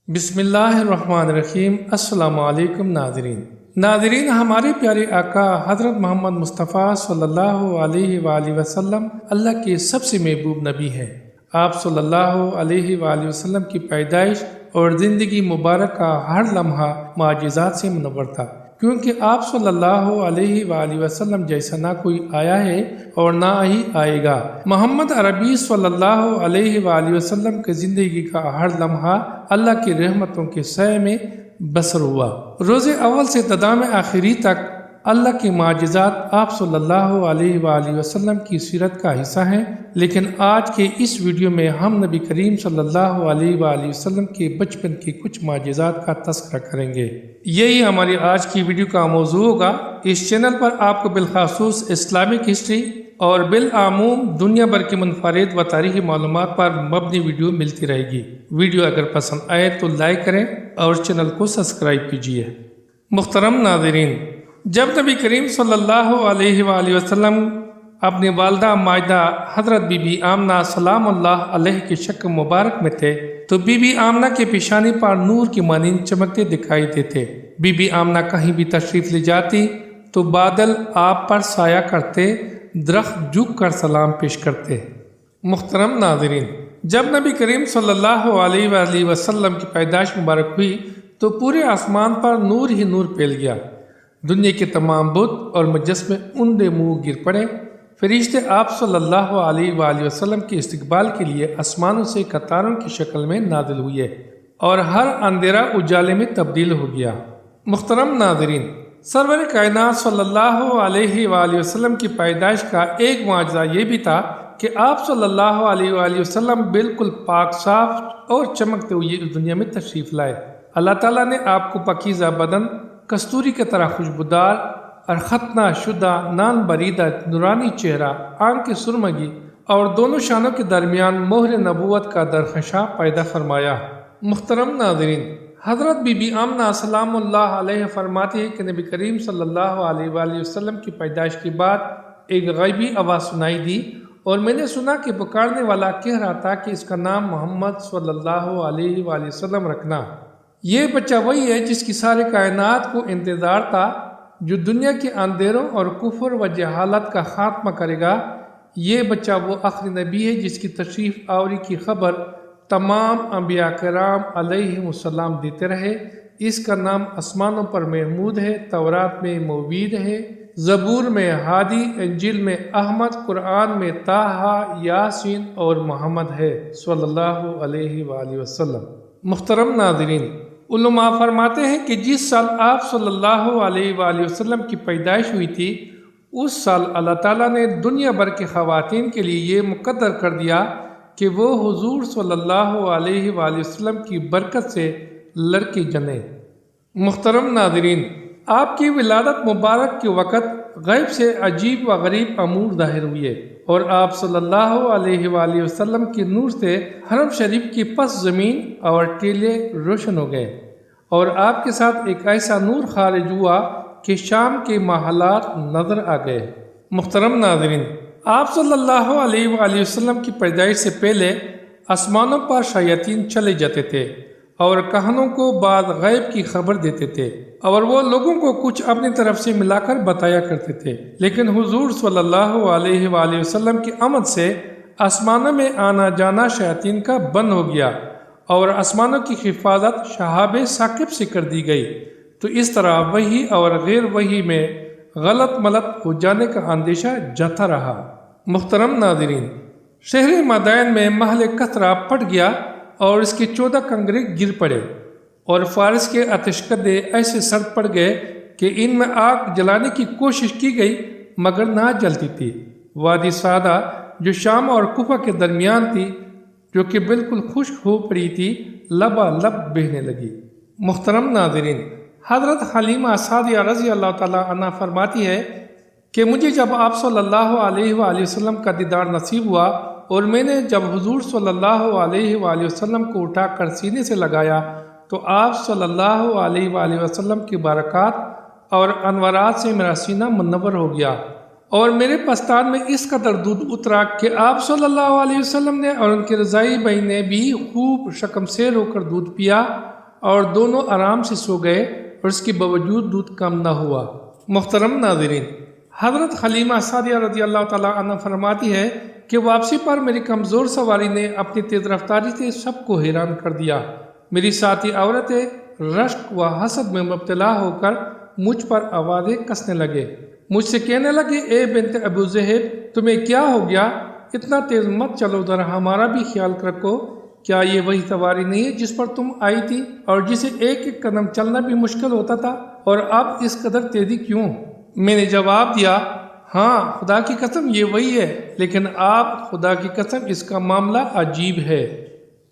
بسم اللہ الرحمن الرحیم۔ السلام علیکم ناظرین، ہمارے پیارے آقا حضرت محمد مصطفیٰ صلی اللہ علیہ وآلہ وسلم اللہ کے سب سے محبوب نبی ہیں۔ آپ صلی اللہ علیہ وآلہ وسلم کی پیدائش اور زندگی مبارک کا ہر لمحہ معجزات سے منور تھا، کیونکہ آپ صلی اللہ علیہ وآلہ وسلم جیسا نہ کوئی آیا ہے اور نہ ہی آئے گا۔ محمد عربی صلی اللہ علیہ وآلہ وسلم کی زندگی کا ہر لمحہ اللہ کی رحمتوں کے سائے میں بسر ہوا۔ روز اول سے تدام آخری تک اللہ کے معجزات آپ صلی اللہ علیہ وآلہ وسلم کی سیرت کا حصہ ہیں، لیکن آج کے اس ویڈیو میں ہم نبی کریم صلی اللہ علیہ وآلہ وسلم کے بچپن کے کچھ معجزات کا تذکرہ کریں گے۔ یہی ہماری آج کی ویڈیو کا موضوع ہوگا۔ اس چینل پر آپ کو بالخصوص اسلامک ہسٹری اور بالعموم دنیا بھر کی منفرد و تاریخی معلومات پر مبنی ویڈیو ملتی رہے گی۔ ویڈیو اگر پسند آئے تو لائک کریں اور چینل کو سبسکرائب کیجیے۔ محترم ناظرین، جب نبی کریم صلی اللہ علیہ وآلہ وسلم اپنی والدہ ماجدہ حضرت بی بی آمنہ سلام اللہ علیہ کے شک مبارک میں تھے تو بی بی آمنہ کے پیشانی پر نور کی مانند چمکتے دکھائی دیتے۔ بی بی آمنہ کہیں بھی تشریف لے جاتی تو بادل آپ پر سایہ کرتے، درخت جھک کر سلام پیش کرتے۔ محترم ناظرین، جب نبی کریم صلی اللہ علیہ وآلہ وسلم کی پیدائش مبارک ہوئی تو پورے آسمان پر نور ہی نور پھیل گیا۔ دنیا کے تمام بت اور مجسمے اندھے منہ گر پڑے۔ فرشتے آپ صلی اللہ علیہ وآلہ وسلم کے استقبال کے لیے آسمانوں سے قطاروں کی شکل میں نازل ہوئے اور ہر اندھیرا اجالے میں تبدیل ہو گیا۔ محترم ناظرین، سرور کائنات صلی اللہ علیہ وآلہ وسلم کی پیدائش کا ایک معجزہ یہ بھی تھا کہ آپ صلی اللہ علیہ وآلہ وسلم بالکل پاک صاف اور چمکتے ہوئے اس دنیا میں تشریف لائے۔ اللہ تعالیٰ نے آپ کو پاکیزہ بدن، کستوری کی طرح خوشبودار اور ختنہ شدہ نان بریدہ نورانی چہرہ، آنکھ سرمگی اور دونوں شانوں کے درمیان مہر نبوت کا درخشاں پیدا فرمایا۔ محترم ناظرین، حضرت بی بی آمنہ سلام اللہ علیہ فرماتی ہے کہ نبی کریم صلی اللہ علیہ وآلہ وسلم کی پیدائش کے بعد ایک غیبی آواز سنائی دی اور میں نے سنا کہ پکارنے والا کہہ رہا تھا کہ اس کا نام محمد صلی اللہ علیہ وآلہ وسلم رکھنا۔ یہ بچہ وہی ہے جس کی سارے کائنات کو انتظار تھا، جو دنیا کے اندھیروں اور کفر و جہالت کا خاتمہ کرے گا۔ یہ بچہ وہ آخری نبی ہے جس کی تشریف آوری کی خبر تمام انبیاء کرام علیہ السلام دیتے رہے۔ اس کا نام آسمانوں پر محمود ہے، تورات میں موجود ہے، زبور میں ہادی، انجیل میں احمد، قرآن میں طٰہٰ، یاسین اور محمد ہے صلی اللہ علیہ وآلہ وسلم۔ محترم ناظرین، علماء فرماتے ہیں کہ جس سال آپ صلی اللہ علیہ وآلہ وسلم کی پیدائش ہوئی تھی، اس سال اللہ تعالیٰ نے دنیا بھر کی خواتین کے لیے یہ مقرر کر دیا کہ وہ حضور صلی اللہ علیہ وآلہ وسلم کی برکت سے لڑکے جنیں۔ محترم ناظرین، آپ کی ولادت مبارک کے وقت غیب سے عجیب و غریب امور ظاہر ہوئے اور آپ صلی اللہ علیہ وآلہ وسلم کے نور سے حرم شریف کی پس زمین اور ٹیلے روشن ہو گئے اور آپ کے ساتھ ایک ایسا نور خارج ہوا کہ شام کے محلات نظر آ گئے۔ محترم ناظرین، آپ صلی اللہ علیہ وآلہ وسلم کی پیدائش سے پہلے آسمانوں پر شیاطین چلے جاتے تھے اور کہنوں کو بعد غیب کی خبر دیتے تھے اور وہ لوگوں کو کچھ اپنی طرف سے ملا کر بتایا کرتے تھے، لیکن حضور صلی اللہ علیہ وآلہ وسلم کی آمد سے آسمانوں میں آنا جانا شیاطین کا بند ہو گیا اور آسمانوں کی حفاظت شہاب ثاقب سے کر دی گئی۔ تو اس طرح وحی اور غیر وحی میں غلط ملط ہو جانے کا اندیشہ جاتا رہا۔ محترم ناظرین، شہر مدائن میں محل کثرہ پھٹ گیا اور اس کے 14 کنگرے گر پڑے اور فارس کے آتش کدے ایسے سرد پڑ گئے کہ ان میں آگ جلانے کی کوشش کی گئی مگر نہ جلتی تھی۔ وادی سعدہ جو شام اور کوفہ کے درمیان تھی، جو کہ بالکل خشک ہو پڑی تھی، لبالب بہنے لگی۔ محترم ناظرین، حضرت حلیمہ سعدیہ رضی اللہ تعالیٰ عنہ فرماتی ہے کہ مجھے جب آپ صلی اللہ علیہ وآلہ وسلم کا دیدار نصیب ہوا اور میں نے جب حضور صلی اللہ علیہ وآلہ وسلم کو اٹھا کر سینے سے لگایا تو آپ صلی اللہ علیہ وآلہ وسلم کی برکات اور انوارات سے میرا سینہ منور ہو گیا اور میرے پستان میں اس قدر دودھ اترا کہ آپ صلی اللہ علیہ وسلم نے اور ان کے رضائی بہن نے بھی خوب شکم سیر ہو کر دودھ پیا اور دونوں آرام سے سو گئے اور اس کے باوجود دودھ کم نہ ہوا۔ محترم ناظرین، حضرت حلیمہ سعدیہ رضی اللہ تعالیٰ عنہ فرماتی ہے کہ واپسی پر میری کمزور سواری نے اپنی تیز رفتاری سے سب کو حیران کر دیا۔ میری ساتھی عورتیں رشک و حسد میں مبتلا ہو کر مجھ پر آوازیں کسنے لگے، مجھ سے کہنے لگے، اے بنت ابو ذہب، تمہیں کیا ہو گیا؟ اتنا تیز مت چلو، ذرا ہمارا بھی خیال رکھو۔ کیا یہ وہی سواری نہیں ہے جس پر تم آئی تھی اور جسے ایک ایک قدم چلنا بھی مشکل ہوتا تھا، اور اب اس قدر تیزی کیوں؟ میں نے جواب دیا، ہاں خدا کی قسم یہ وہی ہے، لیکن آپ خدا کی قسم اس کا معاملہ عجیب ہے۔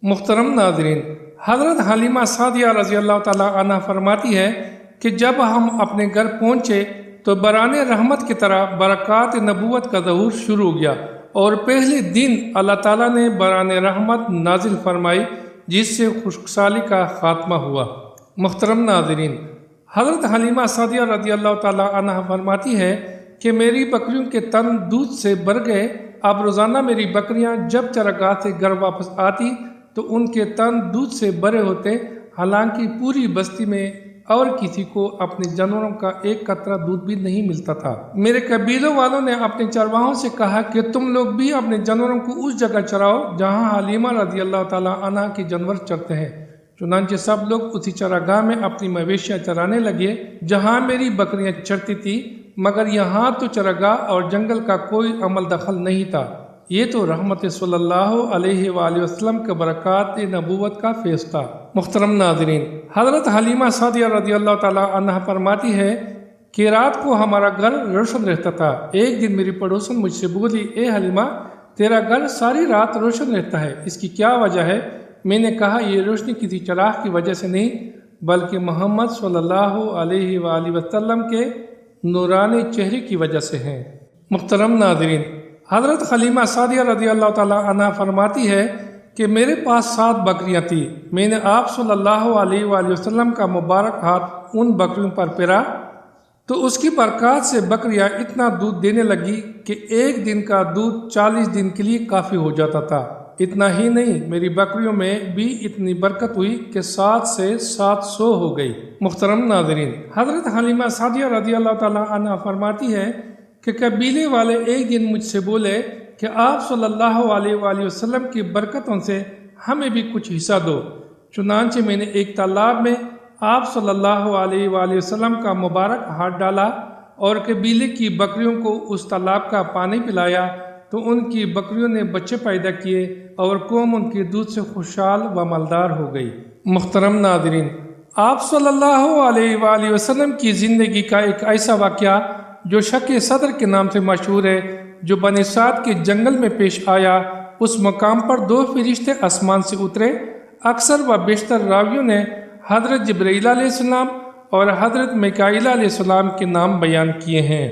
محترم ناظرین، حضرت حلیمہ سعدیہ رضی اللہ تعالیٰ عنہ فرماتی ہے کہ جب ہم اپنے گھر پہنچے تو بران رحمت کی طرح برکات نبوت کا ظہور شروع ہو گیا، اور پہلے دن اللہ تعالیٰ نے بران رحمت نازل فرمائی جس سے خشکسالی کا خاتمہ ہوا۔ محترم ناظرین، حضرت حلیمہ سعدیہ رضی اللہ تعالیٰ عنہ فرماتی ہے کہ میری بکریوں کے تن دودھ سے بھر گئے۔ اب روزانہ میری بکریاں جب چراگاہ سے گھر واپس آتی تو ان کے تن دودھ سے بھرے ہوتے، حالانکہ پوری بستی میں اور کسی کو اپنے جانوروں کا ایک قطرہ دودھ بھی نہیں ملتا تھا۔ میرے قبیلوں والوں نے اپنے چرواہوں سے کہا کہ تم لوگ بھی اپنے جانوروں کو اس جگہ چراؤ جہاں حلیمہ رضی اللہ تعالیٰ عنہ کے جانور چرتے ہیں۔ چنانچہ سب لوگ اسی چراگاہ میں اپنی مویشیاں چرانے لگے جہاں میری بکریاں چرتی تھی، مگر یہاں تو چراگاہ اور جنگل کا کوئی عمل دخل نہیں تھا۔ یہ تو رحمت صلی اللہ علیہ وآلہ وسلم کے برکات نبوت کا فیض تھا۔ محترم ناظرین، حضرت حلیمہ سعدیہ رضی اللہ تعالیٰ عنہ فرماتی ہے کہ رات کو ہمارا گھر روشن رہتا تھا۔ ایک دن میری پڑوسن مجھ سے بولی، اے حلیمہ، تیرا گھر ساری رات روشن رہتا ہے، اس کی کیا وجہ ہے؟ میں نے کہا، یہ روشنی کسی چراغ کی وجہ سے نہیں بلکہ محمد صلی اللہ علیہ وآلہ وسلم کے نورانی چہرے کی وجہ سے ہے۔ محترم ناظرین، حضرت حلیمہ سعدیہ رضی اللہ تعالیٰ عنہ فرماتی ہے کہ میرے پاس 7 بکریاں تھیں۔ میں نے آپ صلی اللہ علیہ وآلہ وسلم کا مبارک ہاتھ ان بکریوں پر پھیرا تو اس کی برکات سے بکریاں اتنا دودھ دینے لگی کہ ایک دن کا دودھ 40 دن کے لیے کافی ہو جاتا تھا۔ اتنا ہی نہیں، میری بکریوں میں بھی اتنی برکت ہوئی کہ 7 سے 700 ہو گئی۔ محترم ناظرین، حضرت حلیمہ سعدیہ رضی اللہ تعالیٰ عنہ فرماتی ہے کہ قبیلے والے ایک دن مجھ سے بولے کہ آپ صلی اللہ علیہ وآلہ وسلم کی برکتوں سے ہمیں بھی کچھ حصہ دو۔ چنانچہ میں نے ایک تالاب میں آپ صلی اللہ علیہ وآلہ وسلم کا مبارک ہاتھ ڈالا اور قبیلے کی بکریوں کو اس تالاب کا پانی پلایا تو ان کی بکریوں نے بچے پیدا کیے اور قوم ان کے دودھ سے خوشحال و مالدار ہو گئی۔ محترم ناظرین، آپ صلی اللہ علیہ وآلہ وسلم کی زندگی کا ایک ایسا واقعہ جو شق صدر کے نام سے مشہور ہے، جو بنی سعد کے جنگل میں پیش آیا، اس مقام پر 2 فرشتے آسمان سے اترے۔ اکثر و بیشتر راویوں نے حضرت جبرائیل علیہ السلام اور حضرت میکائیل علیہ السلام کے نام بیان کیے ہیں۔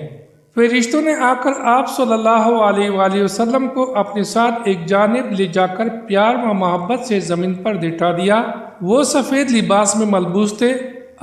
فرشتوں نے آ کر آپ صلی اللہ علیہ وآلہ وسلم کو اپنے ساتھ ایک جانب لے جا کر پیار و محبت سے زمین پر لٹا دیا۔ وہ سفید لباس میں ملبوس تھے۔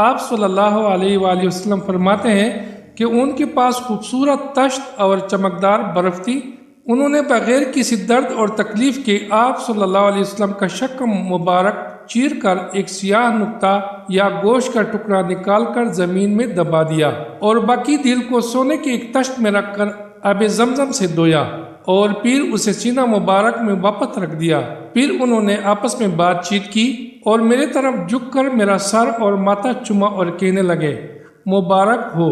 آپ صلی اللہ علیہ وآلہ وسلم فرماتے ہیں کہ ان کے پاس خوبصورت تشت اور چمکدار برف تھی۔ انہوں نے بغیر کسی درد اور تکلیف کے آپ صلی اللہ علیہ وسلم کا شق مبارک چیر کر ایک سیاہ نقطہ یا گوشت کا ٹکڑا نکال کر زمین میں دبا دیا اور باقی دل کو سونے کے ایک تشت میں رکھ کر آب زمزم سے دھویا اور پھر اسے سینہ مبارک میں واپس رکھ دیا۔ پھر انہوں نے آپس میں بات چیت کی اور میرے طرف جھک کر میرا سر اور ماتھا چوما اور کہنے لگے، مبارک ہو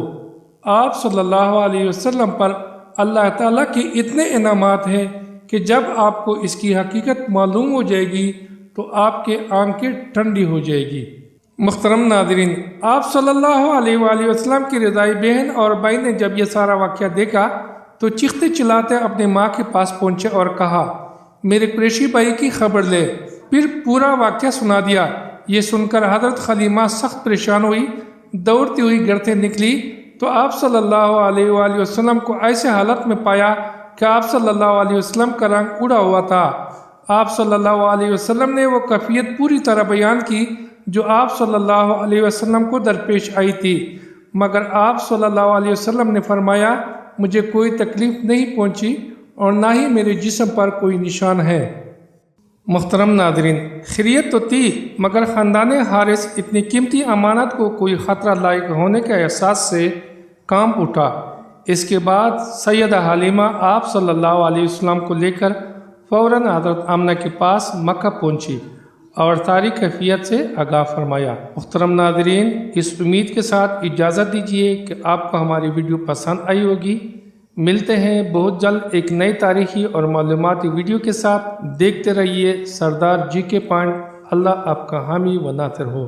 آپ صلی اللہ علیہ وسلم پر اللہ تعالیٰ کے اتنے انعامات ہیں کہ جب آپ کو اس کی حقیقت معلوم ہو جائے گی تو آپ کے آنکھیں ٹھنڈی ہو جائے گی۔ محترم ناظرین، آپ صلی اللہ علیہ وآلہ وسلم کی رضائی بہن اور بھائی نے جب یہ سارا واقعہ دیکھا تو چیختے چلاتے اپنے ماں کے پاس پہنچے اور کہا، میرے قریشی بھائی کی خبر لے۔ پھر پورا واقعہ سنا دیا۔ یہ سن کر حضرت حلیمہ سخت پریشان ہوئی، دوڑتی ہوئی گھر سے نکلی تو آپ صلی اللہ علیہ وآلہ وسلم کو ایسے حالت میں پایا کہ آپ صلی اللہ علیہ وسلم کا رنگ اڑا ہوا تھا۔ آپ صلی اللہ علیہ وسلم نے وہ کیفیت پوری طرح بیان کی جو آپ صلی اللہ علیہ وسلم کو درپیش آئی تھی، مگر آپ صلی اللہ علیہ وسلم نے فرمایا، مجھے کوئی تکلیف نہیں پہنچی اور نہ ہی میرے جسم پر کوئی نشان ہے۔ محترم ناظرین، خیریت تو تھی مگر خاندان حارث اتنی قیمتی امانت کو کوئی خطرہ لاحق ہونے کے احساس سے کانپ اٹھا۔ اس کے بعد سیدہ حلیمہ آپ صلی اللہ علیہ وسلم کو لے کر فوراً حضرت آمنہ کے پاس مکہ پہنچی اور ساری کیفیت سے آگاہ فرمایا۔ محترم ناظرین، اس امید کے ساتھ اجازت دیجیے کہ آپ کو ہماری ویڈیو پسند آئی ہوگی۔ ملتے ہیں بہت جلد ایک نئی تاریخی اور معلوماتی ویڈیو کے ساتھ۔ دیکھتے رہیے سردار جی کے پوائنٹ۔ اللہ آپ کا حامی و ناصر ہو۔